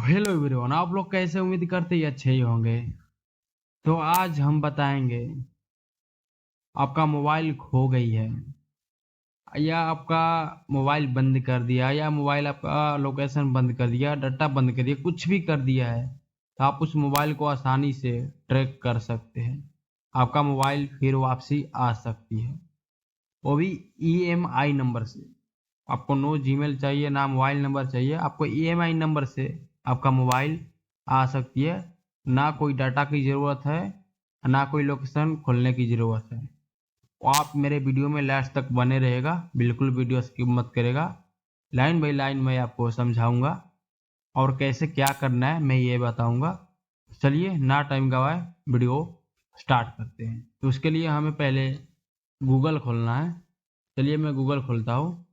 Hello everyone, आप लोग कैसे? उम्मीद करते ही अच्छे ही होंगे। तो आज हम बताएंगे आपका मोबाइल खो गई है या आपका मोबाइल बंद कर दिया या मोबाइल आपका लोकेशन बंद कर दिया, डाटा बंद कर दिया, कुछ भी कर दिया है तो आप उस मोबाइल को आसानी से ट्रैक कर सकते हैं। आपका मोबाइल फिर वापसी आ सकती है, वो भी ईएमआई नंबर से। आपको नो जीमेल चाहिए, ना मोबाइल नंबर चाहिए, आपको ईएमआई नंबर से आपका मोबाइल आ सकती है। ना कोई डाटा की ज़रूरत है, ना कोई लोकेशन खोलने की ज़रूरत है। आप मेरे वीडियो में लास्ट तक बने रहेगा, बिल्कुल वीडियो स्किप मत करेगा। लाइन बाई लाइन मैं आपको समझाऊंगा और कैसे क्या करना है मैं ये बताऊंगा। चलिए ना टाइम गवाए, वीडियो स्टार्ट करते हैं। तो उसके लिए हमें पहले गूगल खोलना है। चलिए मैं गूगल खोलता हूँ।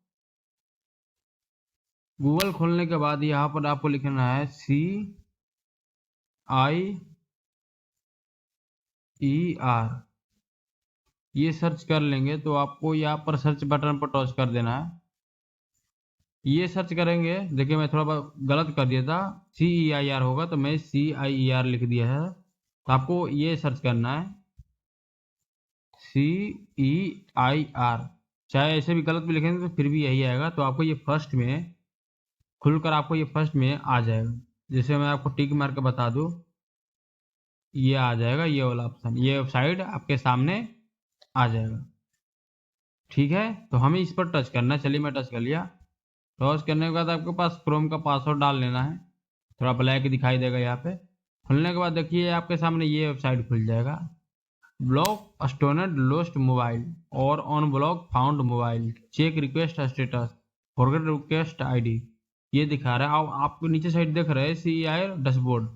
गूगल खोलने के बाद यहाँ पर आपको लिखना है CIER। ये सर्च कर लेंगे तो आपको यहाँ पर सर्च बटन पर टच कर देना है। ये सर्च करेंगे, देखिए मैं थोड़ा गलत कर दिया था, CEIR होगा तो मैं CIER लिख दिया है। तो आपको ये सर्च करना है CEIR। चाहे ऐसे भी गलत भी लिखेंगे तो फिर भी यही आएगा। तो आपको ये फर्स्ट में खुलकर आपको ये फर्स्ट में आ जाएगा। जैसे मैं आपको टिक मार के बता दूँ, ये आ जाएगा, ये वाला ऑप्शन, ये वेबसाइट आपके सामने आ जाएगा। ठीक है, तो हमें इस पर टच करना है। चलिए मैं टच कर लिया। टच करने के बाद आपके पास क्रोम का पासवर्ड डाल लेना है। थोड़ा ब्लैक दिखाई देगा यहाँ पे। खुलने के बाद देखिए आपके सामने ये वेबसाइट खुल जाएगा। ब्लॉक स्टोनड लोस्ट मोबाइल और unblock found mobile, check request status, forget request ID, ये दिखा रहा है। अब आपको नीचे साइड देख रहे हैं CEI डैशबोर्ड,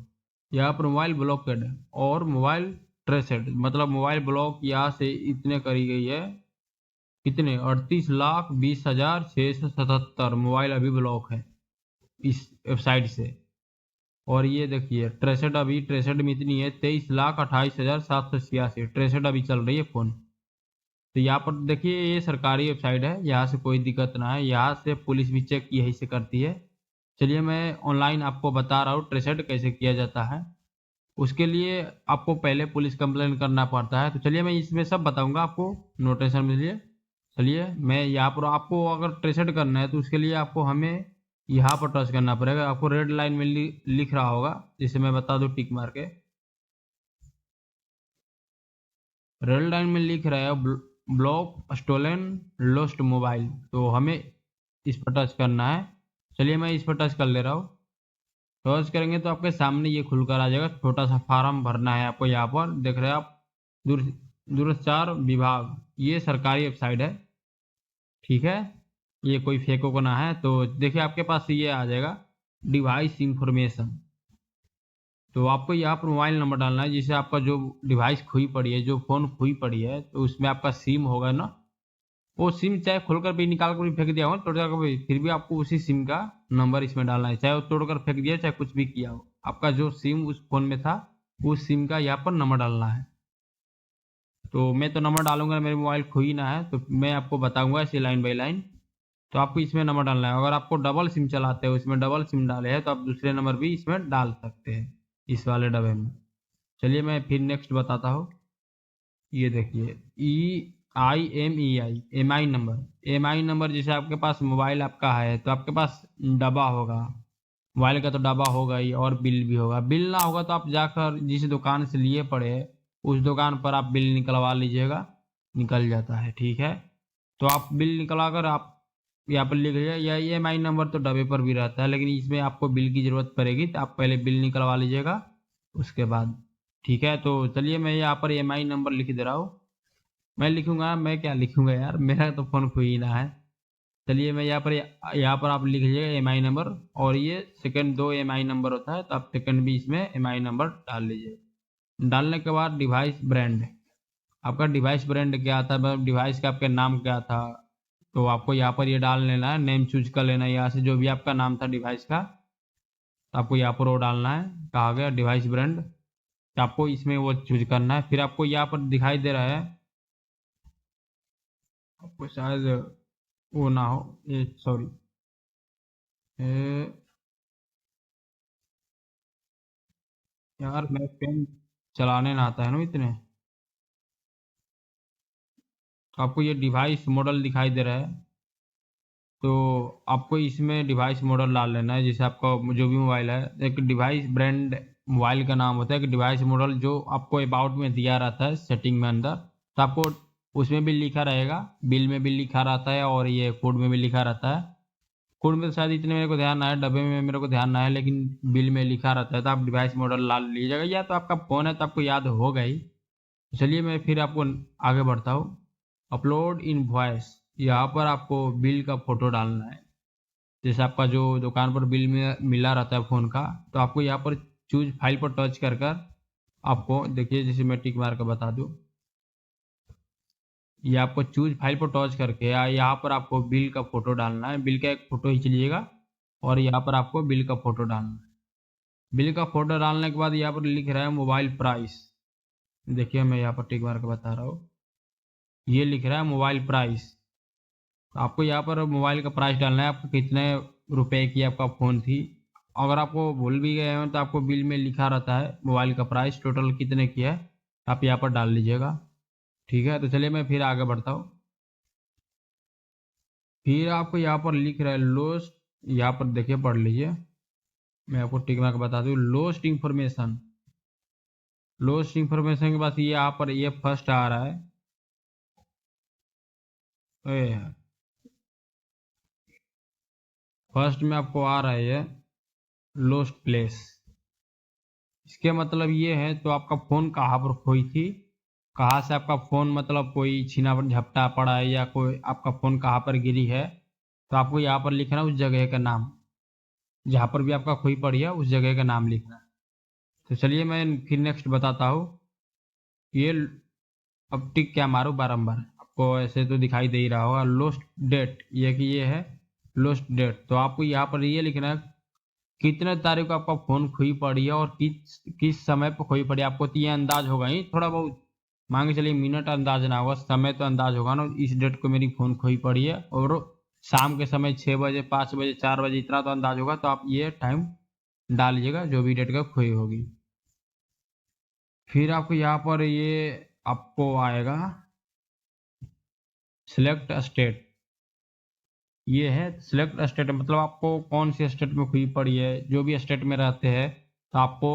यहाँ पर मोबाइल ब्लॉकेड और मोबाइल ट्रेसेड, मतलब मोबाइल ब्लॉक यहाँ से इतने करी गई है। कितने? 38,20,677 मोबाइल अभी ब्लॉक है इस वेबसाइट से। और ये देखिए ट्रेसेड, अभी ट्रेसेड में इतनी है 23,28,786 ट्रेसेड अभी चल रही है फ़ोन। तो यहाँ पर देखिए ये सरकारी वेबसाइट है, यहाँ से कोई दिक्कत ना है, यहाँ से पुलिस भी चेक यही से करती है। चलिए मैं ऑनलाइन आपको बता रहा हूँ ट्रेसेड कैसे किया जाता है। उसके लिए आपको पहले पुलिस कंप्लेन करना पड़ता है। तो चलिए मैं इसमें सब बताऊंगा आपको, नोटेशन में लिए। चलिए मैं यहाँ पर आपको अगर ट्रेसेड करना है तो उसके लिए आपको हमें यहाँ पर टच करना पड़ेगा। आपको रेड लाइन में लिख रहा होगा, जिसे मैं बता दूँ टिक मार के। रेड लाइन में लिख रहा है ब्लॉक स्टोलन लोस्ट मोबाइल, तो हमें इस पर टच करना है। चलिए मैं इस पर टच कर ले रहा हूँ। टच करेंगे तो आपके सामने ये खुलकर आ जाएगा। छोटा सा फार्म भरना है आपको, यहाँ पर देख रहे हैं आप, दूर दूरसंचार विभाग, ये सरकारी वेबसाइट है। ठीक है, ये कोई फेक को ना है। तो देखिए आपके पास ये आ जाएगा डिवाइस इंफॉर्मेशन। तो आपको यहाँ पर मोबाइल नंबर डालना है, जिससे आपका जो डिवाइस खोई पड़ी है, जो फ़ोन खोई पड़ी है, तो उसमें आपका सिम होगा ना, वो सिम चाहे खोलकर भी निकाल कर भी फेंक दिया हो, तोड़कर भी, फिर भी आपको उसी सिम का नंबर इसमें डालना है। चाहे वो तोड़कर फेंक दिया, चाहे कुछ भी किया हो, आपका जो सिम उस फ़ोन में था उस सिम का यहाँ पर नंबर डालना है। तो मैं तो नंबर डालूंगा, मेरे मोबाइल खोई ना है, तो मैं आपको बताऊंगा ऐसे लाइन बाई लाइन। तो आपको इसमें नंबर डालना है। अगर आपको डबल सिम चलाते हो, इसमें डबल सिम डाले हैं, तो आप दूसरे नंबर भी इसमें डाल सकते हैं इस वाले डब्बे में। चलिए मैं फिर नेक्स्ट बताता हूँ। ये देखिए एम आई नंबर, जैसे आपके पास मोबाइल आपका है तो आपके पास डब्बा होगा, मोबाइल का तो डब्बा होगा ही, और बिल भी होगा। बिल ना होगा तो आप जाकर जिस दुकान से लिए पड़े उस दुकान पर आप बिल निकलवा लीजिएगा, निकल जाता है। ठीक है, तो आप बिल निकला कर आप यहाँ पर लिख लीजिए, या EMI नंबर तो डब्बे पर भी रहता है, लेकिन इसमें आपको बिल की ज़रूरत पड़ेगी, तो आप पहले बिल निकलवा लीजिएगा उसके बाद। ठीक है, तो चलिए मैं यहाँ पर EMI नंबर लिख दे रहा हूँ। मैं लिखूंगा, मैं क्या लिखूंगा यार, मेरा तो फ़ोन खोई ना है। चलिए मैं यहाँ पर आप लिख लीजिएगा EMI नंबर, और ये सेकंड दो EMI नंबर होता है, तो आप सेकंड भी इसमें EMI नंबर डाल लीजिए। डालने के बाद डिवाइस ब्रांड, आपका डिवाइस ब्रांड क्या था, मतलब डिवाइस का आपका नाम क्या था, तो आपको यहाँ पर ये डाल लेना है। नेम चूज कर लेना है यहाँ से, जो भी आपका नाम था डिवाइस का, तो आपको यहाँ पर वो डालना है। कहा गया डिवाइस ब्रांड, तो आपको इसमें वो चूज करना है। फिर आपको यहाँ पर दिखाई दे रहा है, आपको शायद वो ना हो, ये सॉरी, यार मैं पेन चलाने ना आता है ना इतने। तो आपको ये डिवाइस मॉडल दिखाई दे रहा है, तो आपको इसमें डिवाइस मॉडल डाल लेना है। जैसे आपका जो भी मोबाइल है, एक डिवाइस ब्रांड मोबाइल का नाम होता है, एक डिवाइस मॉडल जो आपको अबाउट में दिया रहता है सेटिंग में अंदर। तो आपको उसमें भी लिखा रहेगा, बिल में भी लिखा रहता है और ये कोड में भी लिखा रहता है। कोड में तो शायद इतने मेरे को ध्यान ना है, डब्बे में मेरे को ध्यान ना है, लेकिन बिल में लिखा रहता है। तो आप डिवाइस मॉडल डाल लीजिएगा, या तो आपका फ़ोन है तो आपको याद होगा ही। चलिए मैं फिर आपको आगे बढ़ता हूँ। अपलोड इन वॉइस, यहाँ पर आपको बिल का फ़ोटो डालना है। जैसे आपका जो दुकान पर बिल में मिला रहता है फ़ोन का, तो आपको यहाँ पर चूज फाइल पर टच कर कर आपको देखिए, जैसे मैं टिक मार कर बता दूँ, ये आपको चूज फाइल पर टच करके या यहाँ पर आपको बिल का फ़ोटो डालना है। बिल का एक फ़ोटो खींच लीजिएगा और यहाँ पर आपको बिल का फ़ोटो डालना है। बिल का फ़ोटो डालने के बाद यहाँ पर लिख रहा है मोबाइल प्राइस। देखिए मैं यहाँ पर टिक मार के बता रहा हूँ, ये लिख रहा है मोबाइल प्राइस। तो आपको यहाँ पर मोबाइल का प्राइस डालना है, आपको कितने रुपए की आपका फ़ोन थी। अगर आपको भूल भी गए हो तो आपको बिल में लिखा रहता है मोबाइल का प्राइस टोटल कितने की है, आप यहाँ पर डाल लीजिएगा। ठीक है, तो चलिए मैं फिर आगे बढ़ता हूँ। फिर आपको यहाँ पर लिख रहा है लोस्ट, यहाँ पर देखिए पढ़ लीजिए, मैं आपको टिक मार्क बता दूँ। लोस्ट इंफॉर्मेशन, लोस्ट इंफॉर्मेशन के बाद ये यहाँ पर ये फर्स्ट आ रहा है। फर्स्ट में आपको आ रहा है ये लोस्ट प्लेस। इसके मतलब ये है तो आपका फ़ोन कहाँ पर खोई थी, कहाँ से आपका फ़ोन मतलब कोई छीना झपटा पड़ा है या कोई आपका फ़ोन कहाँ पर गिरी है। तो आपको यहाँ पर लिखना है उस जगह का नाम, जहाँ पर भी आपका खोई पड़ी है उस जगह का नाम लिखना है। तो चलिए मैं फिर नेक्स्ट बताता हूँ। ये अब टिक क्या मारूँ बारंबार, आपको ऐसे तो दिखाई दे ही रहा होगा। लोस्ट डेट, ये कि ये है लोस्ट डेट। तो आपको यहाँ पर ये लिखना है कितने तारीख को आपका फ़ोन खोई पड़ी है और किस किस समय पर खोई पड़ी है। आपको तो ये अंदाज होगा ही थोड़ा बहुत, मान के चलिए मिनट अंदाज ना होगा, समय तो अंदाज होगा ना। इस डेट को मेरी फ़ोन खोई पड़ी है और शाम के समय 6 बजे 5 बजे 4 बजे, इतना तो अंदाज होगा। तो आप ये टाइम डाल लीजिएगा जो भी डेट का खोई होगी। फिर आपको यहाँ पर ये आपको आएगा सिलेक्ट स्टेट। ये है सिलेक्ट स्टेट, मतलब आपको कौन सी स्टेट में खुई पड़ी है। जो भी स्टेट में रहते हैं तो आपको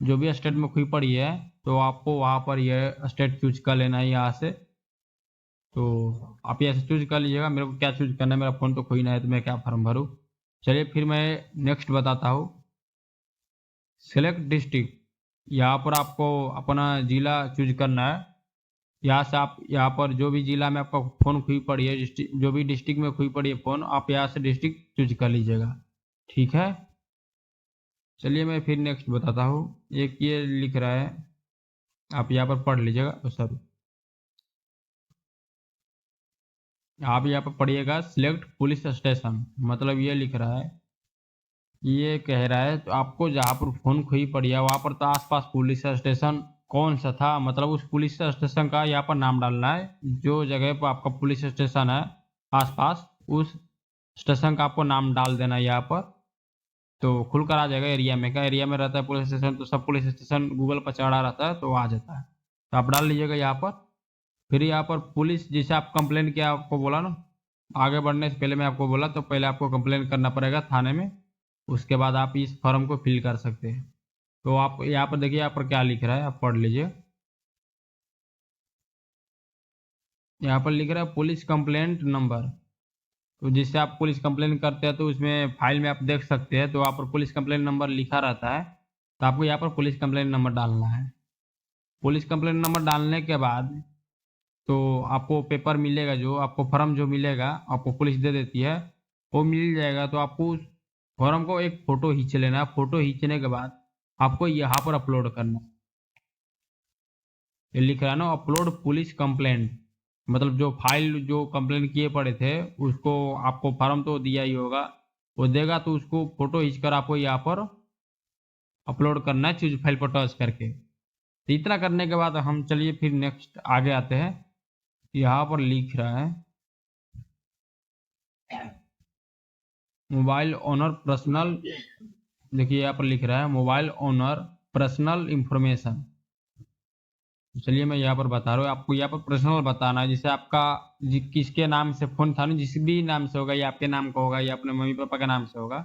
जो भी स्टेट में खुई पड़ी है तो आपको वहाँ पर यह स्टेट चूज कर लेना है यहाँ से। तो आप ये चूज कर लीजिएगा, मेरे को क्या चूज करना है, मेरा फ़ोन तो खोई ना है तो मैं क्या फॉर्म भरूँ। चलिए फिर मैं नेक्स्ट बताता हूँ। सेलेक्ट डिस्ट्रिक्ट, यहाँ पर आपको अपना ज़िला चूज करना है। यहाँ से आप यहाँ पर जो भी ज़िला में आपका फ़ोन खुई पड़ी है, जो भी डिस्ट्रिक्ट में खुई पड़ी है फ़ोन, आप यहाँ से डिस्ट्रिक्ट चूज कर लीजिएगा। ठीक है, चलिए मैं फिर नेक्स्ट बताता हूँ। एक ये लिख रहा है, आप यहाँ पर पढ़ लीजिएगा। तो सर आप यहाँ पर पढ़िएगा सिलेक्ट पुलिस स्टेशन, मतलब ये लिख रहा है, ये कह रहा है तो आपको जहाँ पर फ़ोन खोई पड़ी है वहाँ पर तो आसपास पुलिस स्टेशन कौन सा था, मतलब उस पुलिस स्टेशन का यहाँ पर नाम डालना है। जो जगह पर आपका पुलिस स्टेशन है आसपास, उस स्टेशन का आपको नाम डाल देना है यहाँ पर। तो खुल कर आ जाएगा एरिया में, क्या एरिया में रहता है पुलिस स्टेशन, तो सब पुलिस स्टेशन गूगल पर चढ़ा रहता है तो आ जाता है। तो आप डाल लीजिएगा यहाँ पर। फिर यहाँ पर पुलिस, जैसे आप कंप्लेन किया, आपको बोला ना आगे बढ़ने से पहले मैं आपको बोला, तो पहले आपको कंप्लेन करना पड़ेगा थाने में, उसके बाद आप इस फॉर्म को फिल कर सकते हैं। तो आप यहाँ पर देखिए, यहाँ पर क्या लिख रहा है, आप पढ़ लीजिए। यहाँ पर लिख रहा है पुलिस कंप्लेंट नंबर। तो जिससे आप पुलिस कंप्लेन करते हैं तो उसमें फाइल में आप देख सकते हैं, तो वहाँ पर पुलिस कंप्लेन नंबर लिखा रहता है। तो आपको यहाँ पर पुलिस कंप्लेन नंबर डालना है। पुलिस कंप्लेन नंबर डालने के बाद तो आपको पेपर मिलेगा, जो आपको फॉर्म जो मिलेगा आपको पुलिस दे देती है, वो मिल जाएगा। तो आपको उस फॉर्म को एक फ़ोटो खींच लेना है। फ़ोटो खींचने के बाद आपको यहाँ पर अपलोड करना है। ये लिख रहा है ना अपलोड पुलिस कंप्लेंट, मतलब जो फाइल जो कंप्लेंट किए पड़े थे उसको, आपको फॉर्म तो दिया ही होगा, वो देगा तो उसको फ़ोटो खींचकर आपको यहाँ पर अपलोड करना है चूज फाइल पर टच करके। तो इतना करने के बाद हम चलिए फिर नेक्स्ट आगे आते हैं। यहाँ पर लिख रहा है मोबाइल ओनर पर्सनल, देखिए यहाँ पर लिख रहा है मोबाइल ओनर पर्सनल इंफॉर्मेशन। चलिए मैं यहाँ पर बता रहा हूँ आपको, यहाँ पर पर्सनल बताना है। जैसे आपका किसके नाम से फोन था ना, जिस भी नाम से होगा, या आपके नाम का होगा या अपने मम्मी पापा के नाम से होगा,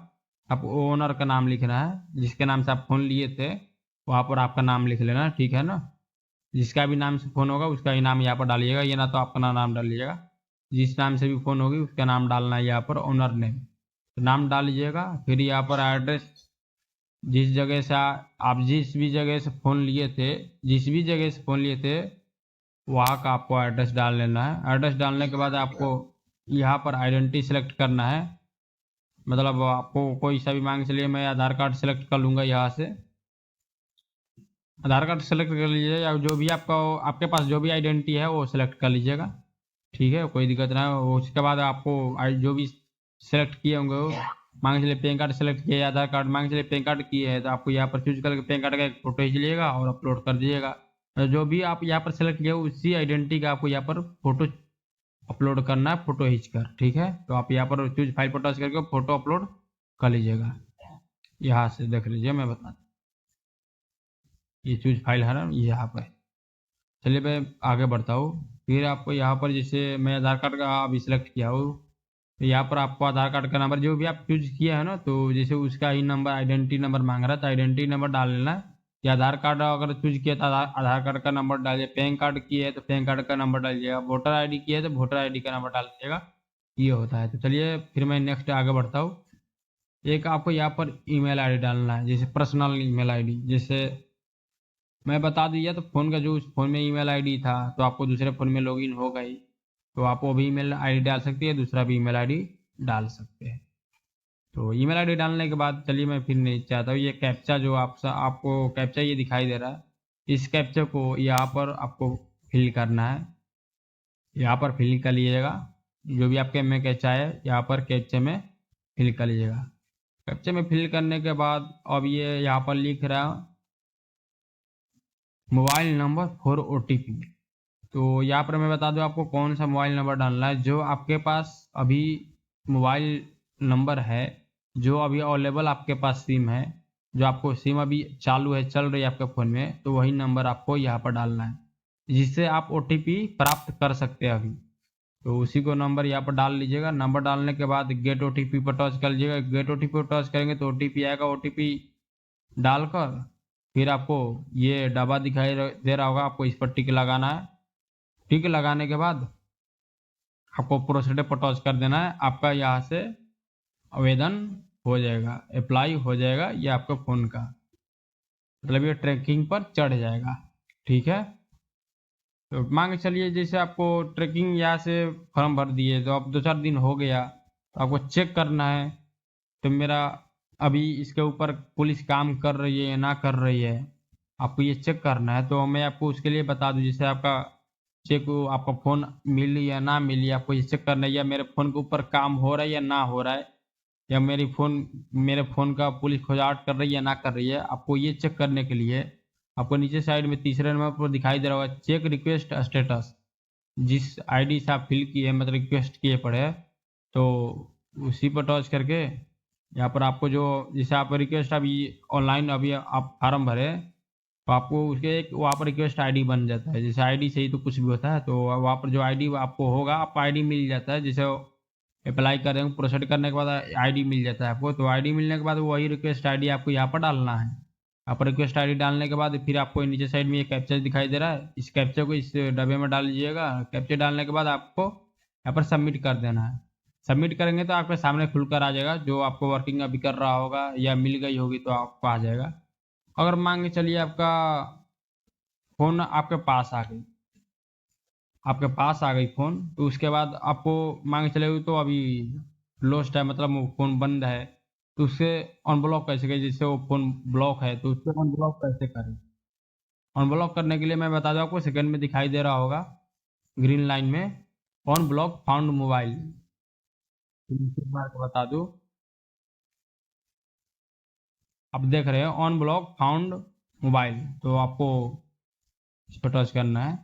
आप ओनर का नाम लिखना है। जिसके नाम से आप फोन लिए थे वहाँ पर आपका नाम लिख लेना, ठीक है ना। जिसका भी नाम से फोन होगा उसका ही नाम यहाँ पर डालिएगा, ये ना तो अपना नाम डालिएगा। जिस नाम से भी फोन होगी उसका नाम डालना है यहाँ पर, ओनर नेम। तो नाम डाल लीजिएगा। फिर यहाँ पर एड्रेस, जिस जगह से आप जिस भी जगह से फ़ोन लिए थे, जिस भी जगह से फ़ोन लिए थे वहाँ का आपको एड्रेस डाल लेना है। एड्रेस डालने के बाद आपको यहाँ पर आइडेंटिटी सेलेक्ट करना है। मतलब आपको कोई सा भी मांग, चलिए मैं आधार कार्ड सेलेक्ट कर लूँगा यहाँ से। आधार कार्ड सेलेक्ट कर लीजिए, या जो भी आपका आपके पास जो भी आइडेंटिटी है वो सेलेक्ट कर लीजिएगा, ठीक है, कोई दिक्कत ना है। उसके बाद आपको जो भी सेलेक्ट किए होंगे वो, मान के चलिए पैन कार्ड सेलेक्ट किया है, आधार कार्ड मान के चलिए पैन कार्ड किए है, तो आपको यहाँ पर चूज करके पैन कार्ड का एक फोटो खींच लीजिएगा और अपलोड कर दीजिएगा। जो भी आप यहाँ पर सेलेक्ट किए उसी आइडेंटिटी का आपको यहाँ पर फोटो अपलोड करना है, फोटो खींच कर, ठीक है। तो आप यहाँ पर चूज फाइल पर टच करके फोटो अपलोड कर लीजिएगा। यहाँ से देख लीजिए, मैं बता, ये चूज फाइल है ना यहाँ पर। चलिए मैं आगे बढ़ता हूँ। फिर आपको यहाँ पर, जैसे मैं आधार कार्ड का अभी सिलेक्ट किया हूँ, तो यहाँ पर आपको आधार कार्ड का नंबर जो भी आप चूज किया है ना, तो जैसे उसका ही नंबर, आइडेंटिटी नंबर मांग रहा है तो आइडेंटिटी नंबर डाल लेना है। या आधार कार्ड अगर चूज किया तो आधार कार्ड का नंबर डालिए, पैन कार्ड किया है तो पैन कार्ड का नंबर डालिएगा, वोटर आईडी किया है तो वोटर आईडी का नंबर डाल दीजिएगा। ये होता है। तो चलिए फिर मैं नेक्स्ट आगे बढ़ता हूँ। एक आपको यहाँ पर ईमेल आईडी डालना है, जैसे पर्सनल ईमेल आईडी। जैसे मैं बता दिया, तो फ़ोन का जो उस फ़ोन में ईमेल आईडी था तो आपको दूसरे फ़ोन में लॉगिन होगा ही, तो आप वो भी ईमेल आईडी डाल सकते हैं, दूसरा भी ईमेल आईडी डाल सकते हैं। तो ईमेल आईडी डालने के बाद चलिए मैं फिर नहीं चाहता हूँ, ये कैप्चा जो आपको कैप्चा ये दिखाई दे रहा है, इस कैप्चा को यहाँ पर आपको फिल करना है। यहाँ पर फिल कर लीजिएगा, जो भी आपके में कैप्चा है यहाँ पर कैप्चे में फिल कर लीजिएगा। कैप्चे में फिल करने के बाद अब ये यहाँ पर लिख रहा है मोबाइल नंबर फॉर OTP। तो यहाँ पर मैं बता दूं आपको कौन सा मोबाइल नंबर डालना है। जो आपके पास अभी मोबाइल नंबर है, जो अभी अवेलेबल आपके पास सिम है, जो आपको सिम अभी चालू है, चल रही है आपके फ़ोन में, तो वही नंबर आपको यहाँ पर डालना है, जिससे आप OTP प्राप्त कर सकते हैं अभी। तो उसी को नंबर यहाँ पर डाल लीजिएगा। नंबर डालने के बाद गेट OTP पर टच कर लीजिएगा। गेट OTP पर टच करेंगे तो OTP आएगा। OTP डालकर फिर आपको ये डब्बा दिखाई दे रहा होगा, आपको इस पर टिक लगाना है। टिक लगाने के बाद आपको प्रोसीड पर टच कर देना है। आपका यहाँ से आवेदन हो जाएगा, अप्लाई हो जाएगा, ये आपका फ़ोन का मतलब ये ट्रैकिंग पर चढ़ जाएगा, ठीक है। तो मान के चलिए जैसे आपको ट्रैकिंग यहाँ से फॉर्म भर दिए, तो अब 2-4 दिन हो गया, तो आपको चेक करना है तो मेरा अभी इसके ऊपर पुलिस काम कर रही है या ना कर रही है, आपको ये चेक करना है। तो मैं आपको उसके लिए बता दूं, जैसे आपका चेक, आपका फ़ोन मिली या ना मिली, आपको ये चेक करना है या मेरे फ़ोन के ऊपर काम हो रहा है या ना हो रहा है, या मेरे फ़ोन का पुलिस खोजाहट कर रही है या ना कर रही है। आपको ये चेक करने के लिए आपको नीचे साइड में तीसरे नंबर पर दिखाई दे रहा होगा चेक रिक्वेस्ट स्टेटस। जिस आईडी से आप फिल किए, मतलब रिक्वेस्ट किए पड़े, तो उसी पर टच करके यहाँ पर आपको जो, जैसे आप रिक्वेस्ट अभी ऑनलाइन अभी आप फार्म भरे, तो आपको उसके एक वहाँ पर रिक्वेस्ट आईडी बन जाता है। जैसे आईडी से ही तो कुछ भी होता है, तो वहाँ पर जो आईडी आपको होगा, आपको आईडी मिल जाता है। जैसे अप्लाई करेंगे, प्रोसीड करने के बाद आईडी मिल जाता है आपको। तो आईडी मिलने के बाद वही रिक्वेस्ट आईडी आपको यहाँ पर डालना है। यहाँ पर रिक्वेस्ट आईडी डालने के बाद फिर आपको नीचे साइड में ये कैप्चा दिखाई दे रहा है, इस कैप्चा को इस डब्बे में डाल लीजिएगा। कैप्चा डालने के बाद आपको यहाँ पर सबमिट कर देना है। सबमिट करेंगे तो आपके सामने खुलकर आ जाएगा, जो आपको वर्किंग अभी कर रहा होगा या मिल गई होगी तो आपको आ जाएगा। अगर मान के चलिए आपका फ़ोन आपके पास आ गई, फ़ोन, तो उसके बाद आपको मान के चले तो अभी लॉस्ट है, मतलब वो फ़ोन बंद है, तो उससे अनब्लॉक कैसे करें। जैसे वो फ़ोन ब्लॉक है तो उससे अनब्लॉक कैसे करें। अनब्लॉक करने के लिए मैं बता दूं आपको, सेकंड में दिखाई दे रहा होगा ग्रीन लाइन में अनब्लॉक फाउंड मोबाइल, एक बार को बता दूं, आप देख रहे हैं अनब्लॉक फाउंड मोबाइल, तो आपको इस पर टच करना है।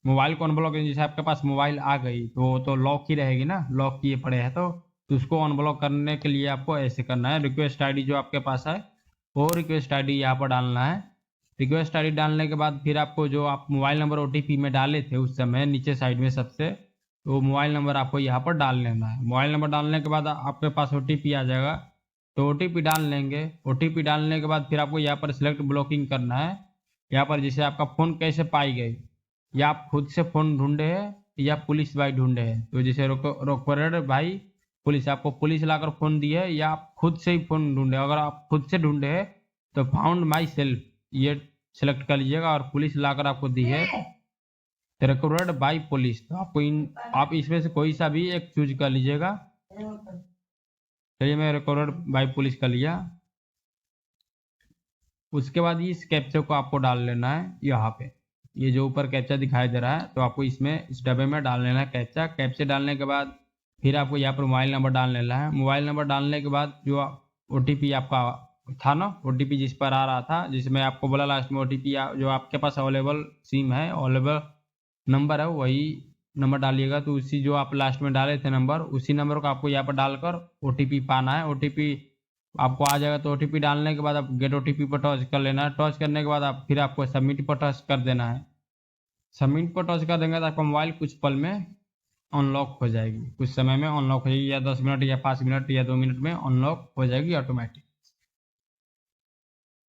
मोबाइल को अनब्लॉक, जैसे आपके पास मोबाइल आ गई तो लॉक ही रहेगी ना, लॉक किए पड़े हैं, तो उसको अनब्लॉक करने के लिए आपको ऐसे करना है। रिक्वेस्ट आईडी जो आपके पास है वो रिक्वेस्ट आईडी यहाँ पर डालना है। रिक्वेस्ट आईडी डालने के बाद फिर आपको जो आप मोबाइल नंबर ओटीपी में डाले थे उस समय नीचे साइड में सबसे, तो मोबाइल नंबर आपको यहाँ पर डाल लेना है। मोबाइल नंबर डालने के बाद आपके पास ओटीपी आ जाएगा, तो ओटीपी डाल लेंगे। ओटीपी डालने के बाद फिर आपको यहाँ पर सिलेक्ट ब्लॉकिंग करना है। यहाँ पर जैसे आपका फ़ोन कैसे पाई गई, या आप खुद से फ़ोन ढूंढे हैं या पुलिस भाई ढूंढे हैं। तो जैसे रोकरेड भाई पुलिस, आपको पुलिस लाकर फ़ोन दी है या आप खुद से ही फ़ोन ढूंढे। अगर आप खुद से ढूंढे हैं तो फाउंड माई सेल्फ ये सेलेक्ट कर लीजिएगा, और पुलिस लाकर आपको दी है रिकवर्ड बाई पुलिस, तो आपको आप इसमें से कोई सा भी एक चूज कर लीजिएगा। चलिए मैं रिकवर्ड बाई पुलिस कर लिया। उसके बाद इस कैप्चा को आपको डाल लेना है यहाँ पे, ये जो ऊपर कैप्चा दिखाई दे रहा है, तो आपको इसमें इस डब्बे में डाल लेना है कैप्चा। कैप्चा डालने के बाद फिर आपको यहाँ पर मोबाइल नंबर डाल लेना है। मोबाइल नंबर डालने के बाद जो ओटीपी आपका था ना, ओटीपी जिस पर आ रहा था, जिसमें आपको बोला लास्ट में ओटीपी जो आपके पास अवेलेबल सिम है, अवेलेबल नंबर है, वही नंबर डालिएगा। तो उसी जो आप लास्ट में डाले थे नंबर, उसी नंबर को आपको यहाँ पर डालकर ओटीपी पाना है। ओटीपी आपको आ जाएगा, तो ओटीपी डालने के बाद आप गेट ओटीपी पर टच कर लेना है। टच करने के बाद आप फिर आपको सबमिट पर टच कर देना है। सबमिट पर टच कर देंगे तो आपका मोबाइल कुछ पल में अनलॉक हो जाएगी, कुछ समय में अनलॉक हो जाएगी, या 10 मिनट या 5 मिनट या 2 मिनट में अनलॉक हो जाएगी ऑटोमेटिक।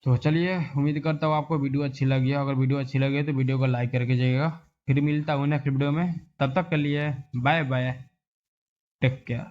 तो चलिए, उम्मीद करता हूँ आपको वीडियो अच्छी लगी है। अगर वीडियो अच्छी लगी है तो वीडियो को लाइक करके जाइएगा। फिर मिलता हूँ नेक्स्ट वीडियो में, तब तक के लिए बाय बाय, टेक केयर।